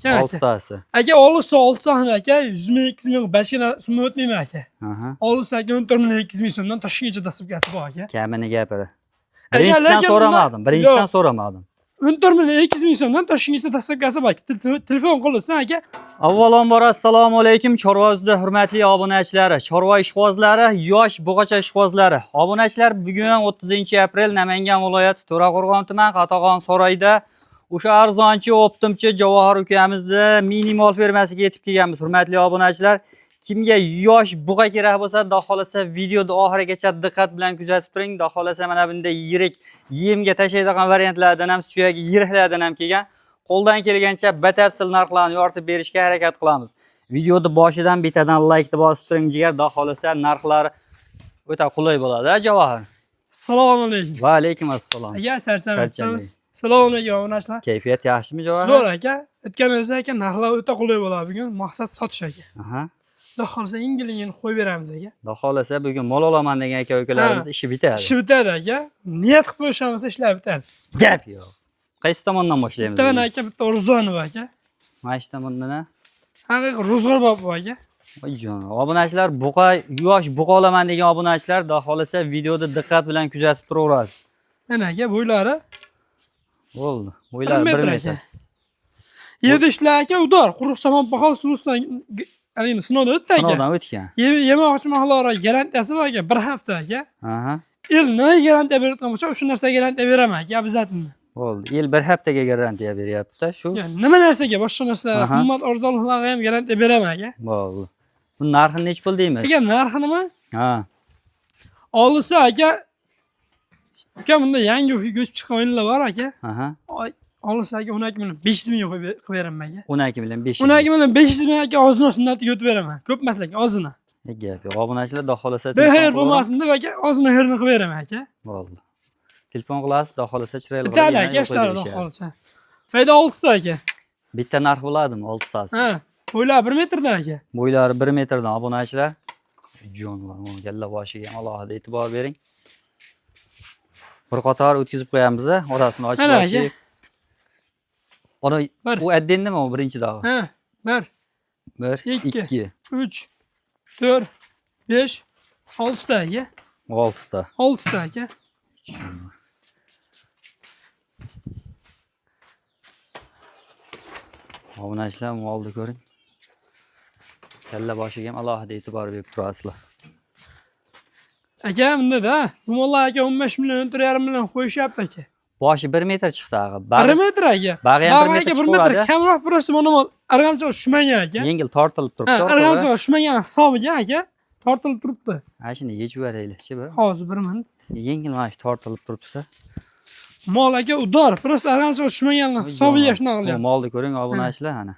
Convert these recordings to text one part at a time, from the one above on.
Oltitasi. Aka olursa 6 tane aka 100 ming 200 ming bashkina summa o'tmaymi aka. Olursa aka 14 million 200 ming so'mdan Toshkentga dasibgasi bor aka. Kamini gapira. Birinchisidan so'ramadim. Birinchisidan so'ramadim. 14 million 200 ming so'mdan Toshkentga dasibgasi bor. Telefon qilsa aka. Avvalambor assalomu alaykum Chorvozda hurmatli obunachilar, Chorva ishqibozlari, yosh bug'acha ishqibozlari. Obunachilar, bugun 30-aprel Namangan viloyati To'raqo'rg'on tuman Qatag'on saroyida o'sha arzonchi optimchi Javohir ukamizni minimal fermasiga yetib kelganmiz. Hurmatli obunachilar, kimga yosh bug'a kerak bo'lsa, xudo xolasa videoni oxirigacha diqqat bilan kuzatib turing. Xudo xolasa mana bunday yirik yemga tashlaydigan variantlardan ham, suyagi yiriklardan ham kelgan. Qo'ldan kelgancha batafsil narxlarni yoritib berishga harakat qilamiz. Videoni boshidan bitadan like deb bosib turing jigar, xudo xolasa narxlar o'ta qulay bo'ladi, Javohir. Assalomu alaykum. Va alaykum assalom. Aka, charchamayapsiz. Assalomu alaykum obunachilar. Kayfiyat yaxshimi, Javohir? Zo'r aka. Aytganimizdek aka, narxlar o'ta qulay bo'ladi bugun. Maqsad sotish aka. Xudo xolasa yengil-yengil qo'yib beramiz aka. Xudo xolasa bugun mol olaman degan aka-ukalarimiz ishi bitadi. Ishi bitadi aka. Niyat qilib qo'yishamiz, ishlar bitadi. Gap yo'q. Qaysi tomondan boshlaymiz? Bitta aka, bitta Urzonov aka. Mana shu tomondan a? Haqiqiy ro'zg'or bor bu aka. Voyjon, obunachilar, yosh buqa olaman degan obunachilar, xudo xolasa videoni diqqat bilan kuzatib turaverasiz. Mana aka, bo'ylari bo'ldi. Bo'ylari 1 metr. Yerda ishlar aka, udor, quruq somon pahol suvdan alini sinovdan o'tdi aka. Sinovdan o'tgan. Yemoqchi mahsulotlar garantiyasi bor aka, 1 hafta aka. El nima garantiya berayotgan bo'lsa, o'sha narsaga garantiya beraman aka, bizatni. Bo'ldi. El 1 haftaga garantiya beryapti, shu. Nima narsaga, boshqa narsalar, qimmat arzonlarga ham garantiya beraman aka. Bo'ldi. Bu narxi nech pul deymiz? Aka, narxi nima? Olsa aka, bunda yangi ko'chib chiqqan o'yinlar bor aka. Olsa aka 12 million 500 ming qilib beraman aka. 12 million 500. 12 million 500 ming aka ozini sunnatiga o'tib beraman. Ko'p emas lekin ozini. Gap yo'q. Obunachilar xudo xolasa Beher bo'lmasin deb aka, ozini herni qilib beraman aka. Bo'ldi. Telefon qilasiz, xudo xolasa chiroyli qilib. Bitta aka, ishlar xudo xolasa. Mayda 6 ta aka. Bitta narx bo'ladimi 6 tasi? Bo'ylari 1 metrdan aka. Bo'ylari 1 metrdan obunachilar. Jonlar, galla boshiga alohida e'tibor bering. Bir qator o'tkazib qo'yamiz, orasini ochib ochib. Ona bu addendimi o birinchi dog'i? 1 2 3 4 5 6 ta aka. 6 ta. 6 ta aka. Obunachilar, molni ko'ring. Kalla boshiga ham alohida e'tibor berib turasizlar. Aka, bunda-da, bu mollar aka 15 million 1,5 million qo'yishyapti aka. Boshi 1 metr chiqdi ag'i. 1 metr aka. Bag'i ham 1 metr chiqadi. 1 metr kamroq prosta mana mol argamcha tushmagan aka. Yengil tortilib turibdi. Argamcha tushmagan hisobiga aka, tortilib turibdi. Ha, shuni yechib beraylik-chi bir. Hozir 1 minut. Yengil mana shu tortilib turibsa. Mol aka udor, prosta argamcha tushmagan hisobiga shunaqa qilyapti. Molni ko'ring obunachilar ana.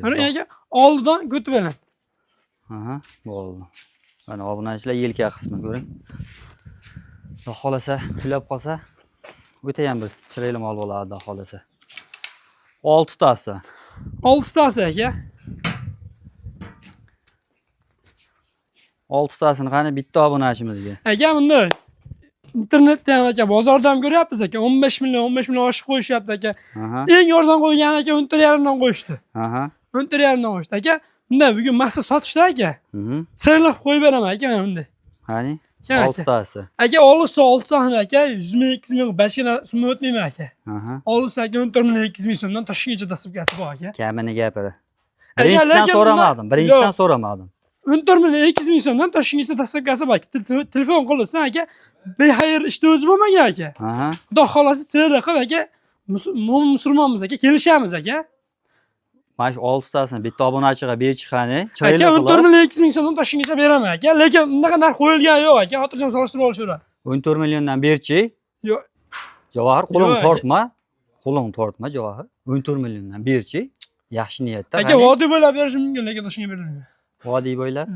Mana aka, oldidan ko'tib oling. Bo'ldi. Mana obunachilar yelka qismi ko'ring. Xudo xolasa kulab qolsa, o'ta ham bir chiroyli mol bo'ladi, xudo xolasa. 6 tasi. 6 tasi aka. 6 tasini qani bitta obunachimizga. Aka, bunda internetda ham aka, bozorda ham ko'ryapmiz aka, 15 million oshib qo'yishyapti aka. Eng arzon qo'ygan aka 14,5 dan qo'yishdi. 14,5 dan qo'yishdi aka. Bunda bugun maqsad sotishda aka. Chiroyli qo'yib beraman aka mana bunda. Qani? 6 tasi. Aka, olsa 6 tane aka 100 ming 200 ming bashkina summa o'tmaymi aka. Olsa aka 14 million 200 ming so'mdan Toshkentga dasibgasi bor aka. Kamini gapira. Birinchisidan so'ramadim. Birinchisidan so'ramadim. 14 million 200 ming so'mdan Toshkentga dasibgasi bor. Telefon qilsa aka, bexayr ishda o'zi bo'lmagan aka. Xudo xolasa chiroyli qilib aka, musulmonmiz aka, kelishamiz aka. Mana shu 6 tasini bitta obunachiga berchiqani, chiroyli qilib. Aka, 14 million 200 ming so'mdan Toshkentga beraman aka, lekin unaqa narx qo'yilgan yo'q aka, xotirjam solishtirib olishadi. 14 milliondan berchi? Yo'q. Javohir, qo'ling tortma. Qo'ling tortma, Javohir. 14 milliondan berchi? Yaxshi niyatda. Aka, vodiy bo'ylab berish mumkin, lekin Toshkentga berilmaydi. Vodiy bo'ylab?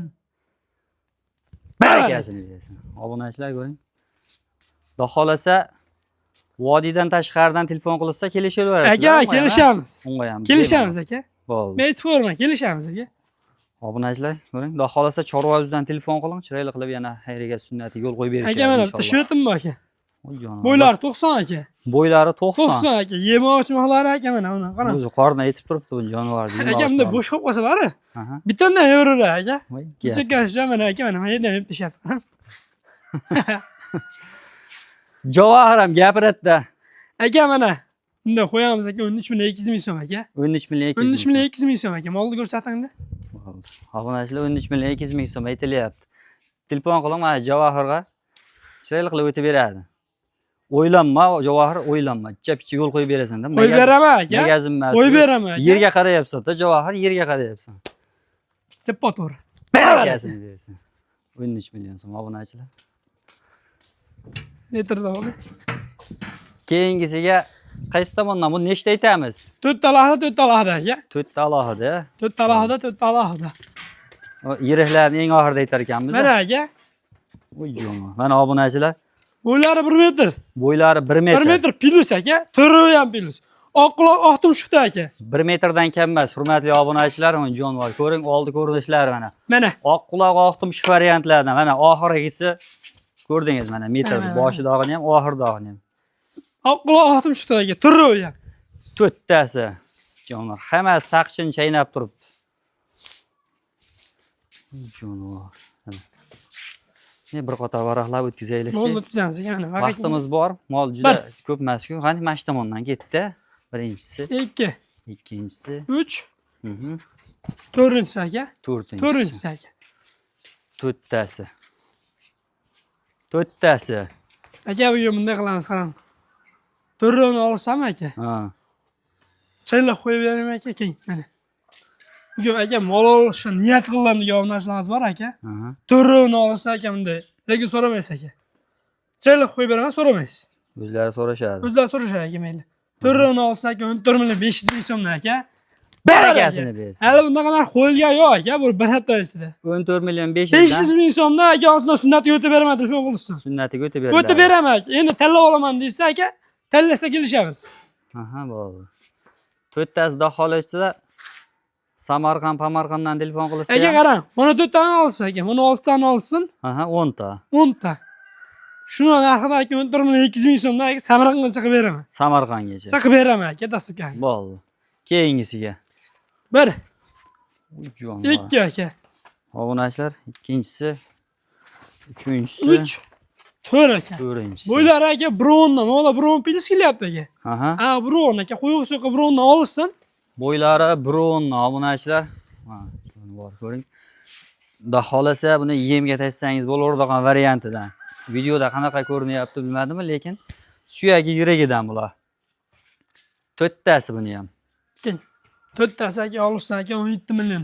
Barakasini desin. Obunachilar ko'ring. Xudo xolasa vodiydan tashqaridan telefon qilsa kelishaverasiz. Aka, kelishamiz. Kelishamiz aka. Bo'ldi. Men aytib kelishamiz aka. Obunachilar ko'ring, xudo xolasa Chorva o'zidan telefon qiling, chiroyli qilib yana xayriga sunnati yo'l qo'yib berishadi. Aka, mana bitta shvetim bor aka. Voy jonim. Bo'ylar 90 aka. Bo'ylari 90. 90 aka. Yemoqchi mahallari aka mana buni qarang. O'zi qorni aytib turibdi bu jonivor. Aka bunda bo'sh qolib qolsa bari. Aha. Bittadan yo'rlar aka. Voy. Kichikkacha mana aka mana yerdan yeb tashyapti. Javohir ham gapiratdi. Aka mana bunda qo'yamiz aka 13 million 200 ming so'm aka. 13 million 200 13 million 200 ming so'm aka. Molni ko'rsatingda. Obunachilar 13 million 200 ming so'm aytilyapti. Telefon qiling mana Javohirga. Chiroyli qilib o'tib beradi. O'ylanma Javohir, o'ylanma. Chapchi yo'l qo'yib berasan-da. Qo'yib beraman aka. Magazin. Qo'yib beraman aka. Yerga qarayapsan-da Javohir, yerga qarayapsan. Teppa to'g'ri. Barakasini bersin. 13 million so'm obunachilar. Netirda bo'ldi? Keyingisiga qaysi tomondan buni nechta aytamiz? 4 alohida aka. 4 ta alohida. 4 alohida. Yiriqlarni eng oxirida aytar ekanmiz. Mana aka. Voy jo'no. Mana obunachilar. Bo'ylari 1 metr. Bo'ylari 1 metr. 1 metr plus aka. Turi ham plus. Oq quloq oq tumshuqda aka. 1 metrdan kam emas, hurmatli obunachilar, mana jonivor. Ko'ring, oldi ko'rinishlari mana. Mana. Oq quloq, oq tumshuq variantlardan. Mana oxirgisi ko'rdingiz mana metr boshidog'ini ham, oxirdog'ini ham. Oq quloq oq tumshuqda aka. Turi ham. 4 tasi. Jonivor, hammasi saqchin chaynab turibdi. Jonivor. Ne bir qator varaqlab o'tkazaylik. Mol o'tkazamiz aka mana. Vaqtimiz bor, mol juda ko'p emas-ku. Qani mana shu tomondan ketdi. Birinchisi, 2, ikkinchisi, 3, mhm, 4-chi aka. to'rtinchisi. 4-chi aka. 4 tasi. 4 tasi. Aka bu yerda bunday qilamiz qarang. Turrini olsam aka. Ha. Chaylab qo'yib beraman aka keyin mana. Bugun aka mol olishga niyat qilgan degan narsalarimiz bor aka. Aha. Turrini olsa aka bunday. Lekin so'ramaysiz aka. Chaylab qo'yib beraman so'ramaysiz. O'zlari so'rashadi. O'zlari so'rashadi aka mayli. Turrini olsa aka 14 million 500 ming so'mdan aka. Barakasini bersin. Hali bunaqa narx qo'yilgan yo'q aka bu bir hafta ichida. 14 million 500 500 ming so'mdan aka osna sunnatiga o'tib beraman telefon qilsin. Sunnatiga o'tib beriladi. O'tib beraman aka. Endi tanlab olaman desa aka, tanlasa kelishamiz. Aha, bo'ldi. 4 tasida xolisida Samarqanddan telefon qilsa Aka qarang, mana 4 tani olsa aka, mana 6 tani olsin. Aha, 10 ta. 10 ta. Shuni narxida aka 14 million 200 ming so'mdan aka Samarqandga chiqib beraman. Samarqandgacha. Chiqib beraman aka dasturga. Bo'ldi. Keyingisiga. 1, Uy jon. 2 aka. Obunachilar, ikkinchisi, uchinchisi, 3, 4 aka. to'rtinchisi. Bo'ylari aka Browndan, mana Brown plus kelyapti aka. Aha. Ha, Brown aka, quyuq so'qi Browndan olsin. Bo'ylari Brown obunachilar. Ha, bor ko'ring. Xudo xolasa buni yemga tashsangiz bo'laveradigan variantidan. Videoda qanaqa ko'rinyapti bilmadim, lekin suyagi yuragidan bular. 4 tasi buni ham. 4 tasi aka olishsa aka 17 million.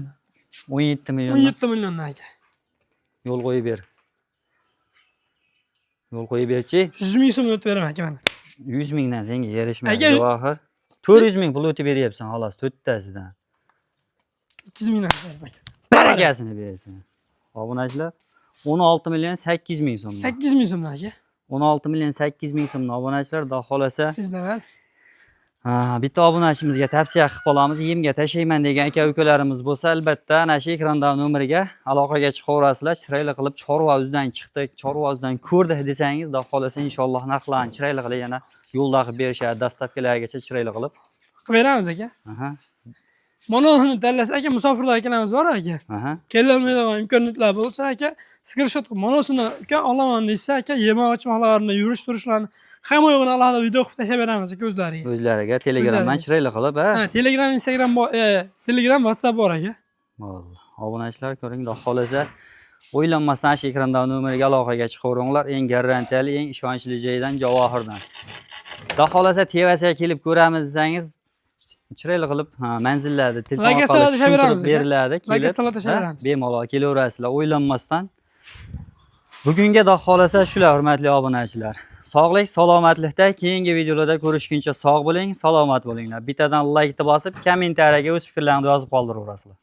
17 million. 17 million aka. Yo'l qo'yib ber. Yo'l qo'yib berchi. 100 ming so'm o'tib beraman aka mana. 100 mingdan senga erishmaydi Aka- Javohir. 400 ming pul o'tib beryapsan xolos 4 tasidan. 200 mingdan beraman aka. Barakasini bersin. Obunachilar 16 million 800 ming so'm. 8 ming so'mdan aka. 16 million 800 ming so'mdan obunachilar, xudo xolasa. Bizlar Bitta obunachimizga tavsiya qilib qolamiz. Yemga tashlayman degan aka-ukalarimiz bo'lsa, albatta ana shu ekrandagi nomeriga aloqaga chiqaverasizlar. Chiroyli qilib Chorva o'zidan chiqdik, Chorva o'zidan ko'rdik desangiz, xudo xolasa inshaalloh narxlarni chiroyli qilib yana yo'lda qilib berishadi, dastavkalargacha chiroyli qilib. qilib beramiz aka. Aha. Mana uni tanlasa aka, musofirlar akalarimiz bor aka. Aha. Kelolmaydigan imkoniyatlar bo'lsa aka, screenshot qilib mana shuni aka olaman desa aka, yemoqchi mahallalarini yurish turishlarni hamma yo'g'ini alohida video qilib tashlab beramiz aka o'zlariga. O'zlariga Telegramdan chiroyli qilib, ha. Ha, Telegram, Instagram, Telegram, WhatsApp bor aka. Bo'ldi. Obunachilar ko'ring, xudo xolasa o'ylanmasdan shu ekrandagi nomeriga aloqaga chiqaveringlar. Eng garantiyali, eng ishonchli joydan Javohirdan. Xudo xolasa Tevasiga kelib ko'ramiz desangiz, chiroyli qilib manzillarda telefon Lokatsiyalar orqali tashlab beramiz tushuntirib beriladi. Lokatsiyalar tashlab beramiz. Bemalol kelaverasizlar o'ylanmasdan. Bugunga xudo xolasa shular, hurmatli obunachilar. Sog'lik, salomatlikda keyingi videolarda ko'rishguncha sog' bo'ling, salomat bo'linglar. Bittadan like bosib, kommentariyaga o'z fikrlaringizni yozib qoldiraverasizlar.